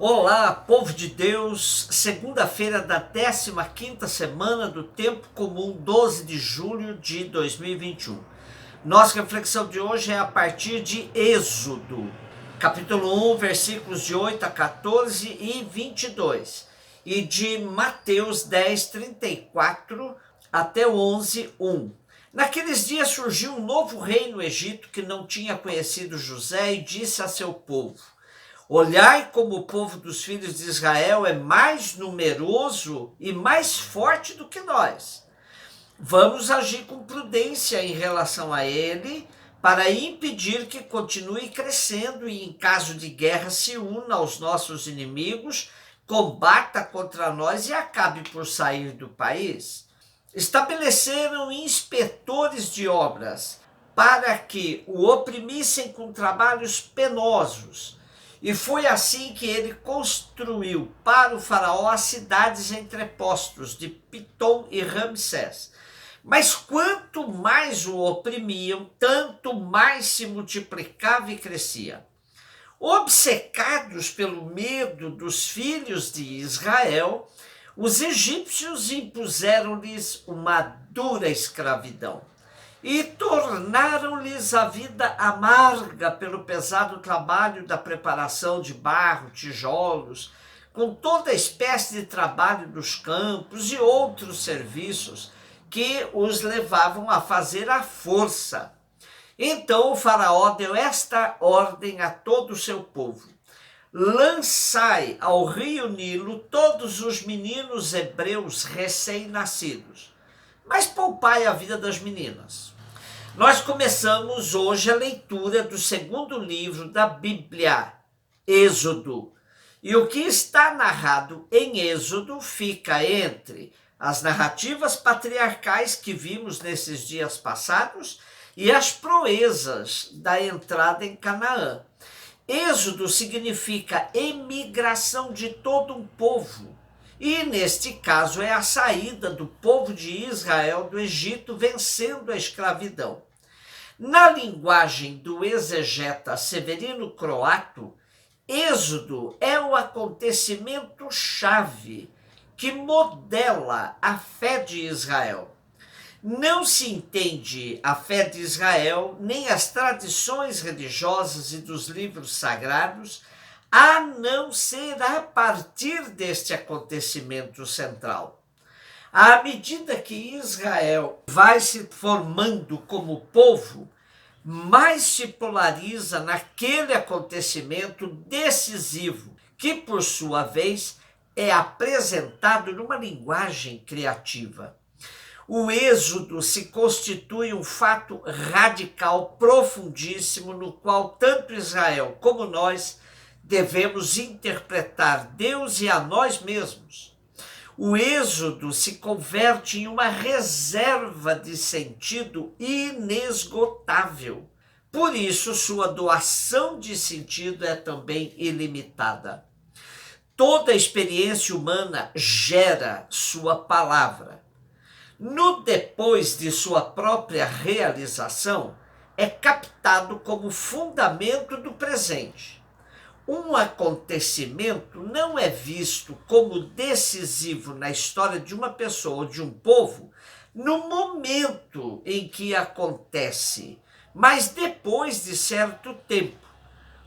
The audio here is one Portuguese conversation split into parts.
Olá, povo de Deus, segunda-feira da 15ª semana do Tempo Comum, 12 de julho de 2021. Nossa reflexão de hoje é a partir de Êxodo, capítulo 1, versículos de 8 a 14 e 22, e de Mateus 10, 34 até 11, 1. Naqueles dias surgiu um novo rei no Egito que não tinha conhecido José e disse a seu povo: olhai como o povo dos filhos de Israel é mais numeroso e mais forte do que nós. Vamos agir com prudência em relação a ele, para impedir que continue crescendo e, em caso de guerra, se una aos nossos inimigos, combata contra nós e acabe por sair do país. Estabeleceram inspetores de obras para que o oprimissem com trabalhos penosos. E foi assim que ele construiu para o faraó as cidades entrepostos de Pitom e Ramsés. Mas quanto mais o oprimiam, tanto mais se multiplicava e crescia. Obcecados pelo medo dos filhos de Israel, os egípcios impuseram-lhes uma dura escravidão e tornaram-lhes a vida amarga pelo pesado trabalho da preparação de barro, tijolos, com toda espécie de trabalho dos campos e outros serviços que os levavam a fazer à força. Então o faraó deu esta ordem a todo o seu povo: lançai ao rio Nilo todos os meninos hebreus recém-nascidos, mas poupai a vida das meninas. Nós começamos hoje a leitura do segundo livro da Bíblia, Êxodo. E o que está narrado em Êxodo fica entre as narrativas patriarcais que vimos nesses dias passados e as proezas da entrada em Canaã. Êxodo significa emigração de todo um povo. E, neste caso, é a saída do povo de Israel do Egito, vencendo a escravidão. Na linguagem do exegeta Severino Croato, Êxodo é o acontecimento-chave que modela a fé de Israel. Não se entende a fé de Israel, nem as tradições religiosas e dos livros sagrados, a não ser a partir deste acontecimento central. À medida que Israel vai se formando como povo, mais se polariza naquele acontecimento decisivo, que, por sua vez, é apresentado numa linguagem criativa. O êxodo se constitui um fato radical, profundíssimo, no qual tanto Israel como nós devemos interpretar Deus e a nós mesmos. O êxodo se converte em uma reserva de sentido inesgotável. Por isso, sua doação de sentido é também ilimitada. Toda experiência humana gera sua palavra. No depois de sua própria realização, é captado como fundamento do presente. Um acontecimento não é visto como decisivo na história de uma pessoa ou de um povo no momento em que acontece, mas depois de certo tempo,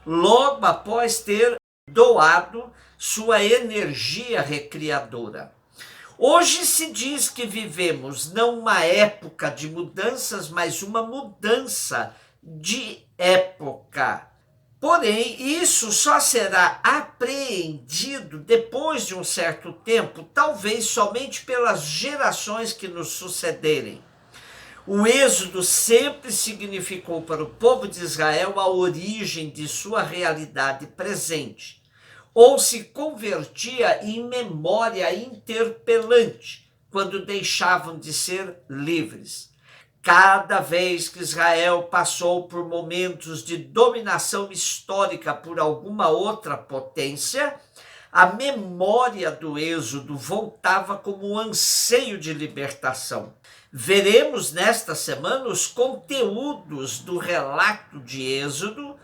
logo após ter doado sua energia recriadora. Hoje se diz que vivemos não uma época de mudanças, mas uma mudança de época. Porém, isso só será apreendido depois de um certo tempo, talvez somente pelas gerações que nos sucederem. O êxodo sempre significou para o povo de Israel a origem de sua realidade presente, ou se convertia em memória interpelante quando deixavam de ser livres. Cada vez que Israel passou por momentos de dominação histórica por alguma outra potência, a memória do êxodo voltava como um anseio de libertação. Veremos nesta semana os conteúdos do relato de Êxodo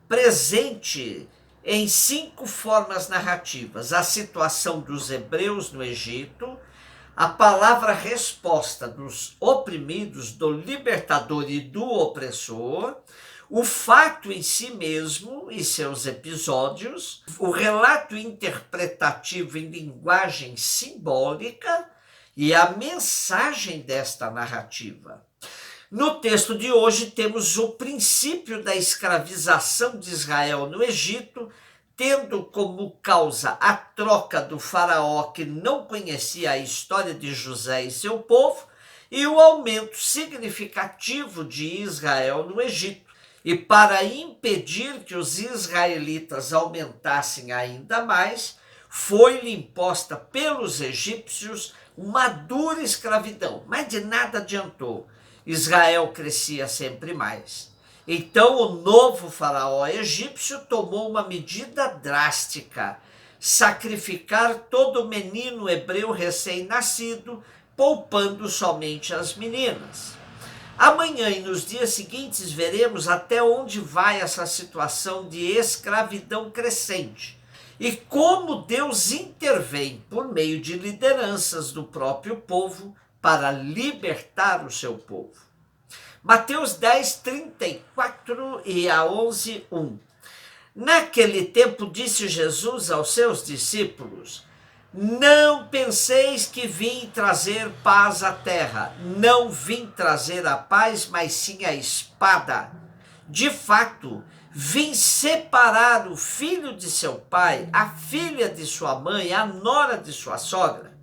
presente em 5 formas narrativas: a situação dos hebreus no Egito, a palavra resposta dos oprimidos, do libertador e do opressor, o fato em si mesmo e seus episódios, o relato interpretativo em linguagem simbólica e a mensagem desta narrativa. No texto de hoje temos o princípio da escravização de Israel no Egito, tendo como causa a troca do faraó que não conhecia a história de José e seu povo, e o aumento significativo de Israel no Egito. E para impedir que os israelitas aumentassem ainda mais, foi-lhe imposta pelos egípcios uma dura escravidão, mas de nada adiantou. Israel crescia sempre mais. Então o novo faraó egípcio tomou uma medida drástica: sacrificar todo menino hebreu recém-nascido, poupando somente as meninas. Amanhã e nos dias seguintes veremos até onde vai essa situação de escravidão crescente e como Deus intervém por meio de lideranças do próprio povo para libertar o seu povo. Mateus 10, 34 e a 11, 1. Naquele tempo disse Jesus aos seus discípulos: não penseis que vim trazer paz à terra. Não vim trazer a paz, mas sim a espada. De fato, vim separar o filho de seu pai, a filha de sua mãe, a nora de sua sogra.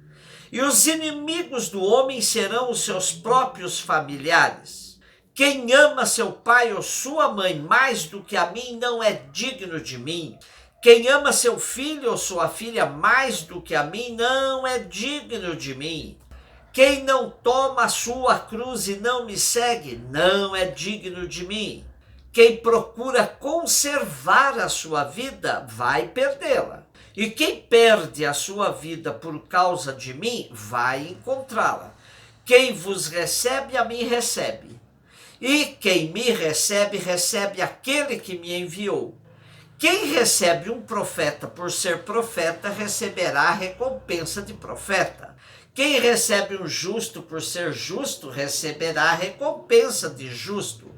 E os inimigos do homem serão os seus próprios familiares. Quem ama seu pai ou sua mãe mais do que a mim não é digno de mim. Quem ama seu filho ou sua filha mais do que a mim não é digno de mim. Quem não toma a sua cruz e não me segue não é digno de mim. Quem procura conservar a sua vida vai perdê-la. E quem perde a sua vida por causa de mim vai encontrá-la. Quem vos recebe, a mim recebe. E quem me recebe, recebe aquele que me enviou. Quem recebe um profeta por ser profeta, receberá a recompensa de profeta. Quem recebe um justo por ser justo, receberá a recompensa de justo.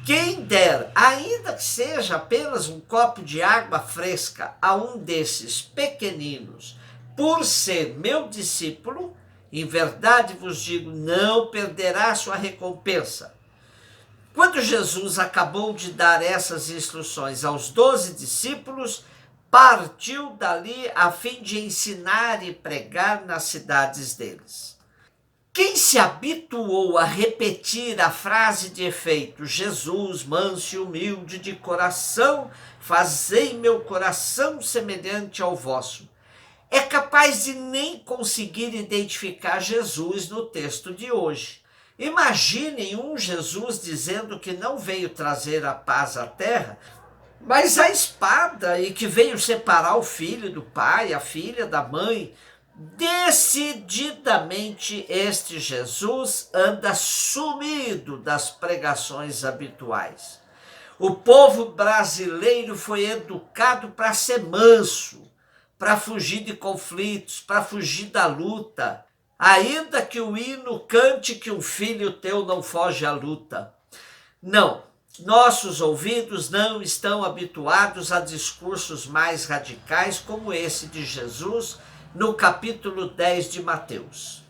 Quem der, ainda que seja apenas um copo de água fresca, a um desses pequeninos, por ser meu discípulo, em verdade vos digo, não perderá sua recompensa. Quando Jesus acabou de dar essas instruções aos 12 discípulos, partiu dali a fim de ensinar e pregar nas cidades deles. Quem se habituou a repetir a frase de efeito, Jesus, manso e humilde de coração, fazei meu coração semelhante ao vosso, é capaz de nem conseguir identificar Jesus no texto de hoje. Imaginem um Jesus dizendo que não veio trazer a paz à terra, mas a espada, e que veio separar o filho do pai, a filha da mãe. Decididamente este Jesus anda sumido das pregações habituais. O povo brasileiro foi educado para ser manso, para fugir de conflitos, para fugir da luta. Ainda que o hino cante que um filho teu não foge à luta. Não, nossos ouvidos não estão habituados a discursos mais radicais como esse de Jesus no capítulo 10 de Mateus.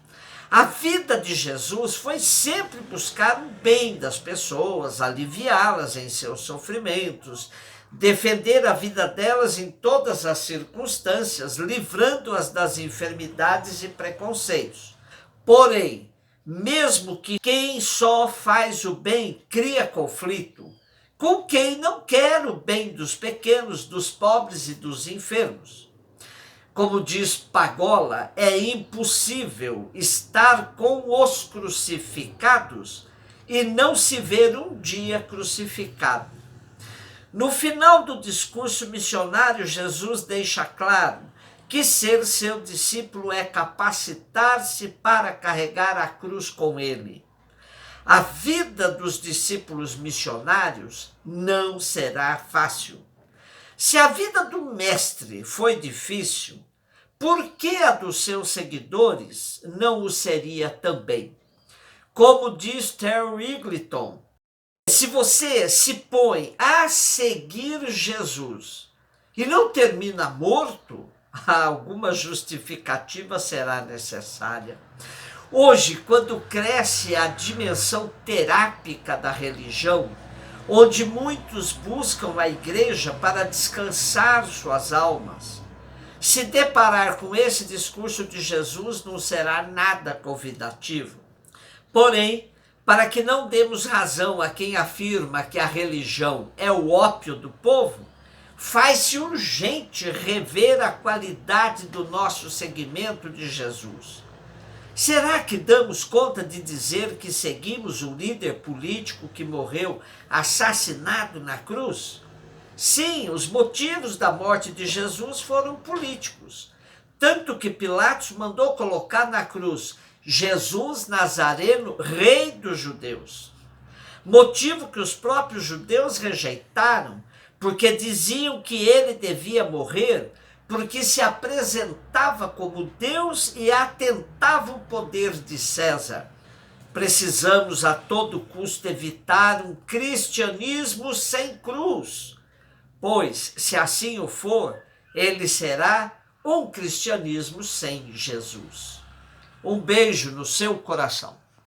A vida de Jesus foi sempre buscar o bem das pessoas, aliviá-las em seus sofrimentos, defender a vida delas em todas as circunstâncias, livrando-as das enfermidades e preconceitos. Porém, mesmo que quem só faz o bem cria conflito, com quem não quer o bem dos pequenos, dos pobres e dos enfermos. Como diz Pagola, é impossível estar com os crucificados e não se ver um dia crucificado. No final do discurso missionário, Jesus deixa claro que ser seu discípulo é capacitar-se para carregar a cruz com ele. A vida dos discípulos missionários não será fácil. Se a vida do mestre foi difícil, por que a dos seus seguidores não o seria também? Como diz Terry Eagleton, se você se põe a seguir Jesus e não termina morto, alguma justificativa será necessária. Hoje, quando cresce a dimensão terápica da religião, onde muitos buscam a igreja para descansar suas almas, se deparar com esse discurso de Jesus não será nada convidativo. Porém, para que não demos razão a quem afirma que a religião é o ópio do povo, faz-se urgente rever a qualidade do nosso seguimento de Jesus. Será que damos conta de dizer que seguimos um líder político que morreu assassinado na cruz? Sim, os motivos da morte de Jesus foram políticos. Tanto que Pilatos mandou colocar na cruz Jesus Nazareno, rei dos judeus. Motivo que os próprios judeus rejeitaram, porque diziam que ele devia morrer, porque se apresentava como Deus e atentava o poder de César. Precisamos a todo custo evitar um cristianismo sem cruz, pois, se assim o for, ele será um cristianismo sem Jesus. Um beijo no seu coração.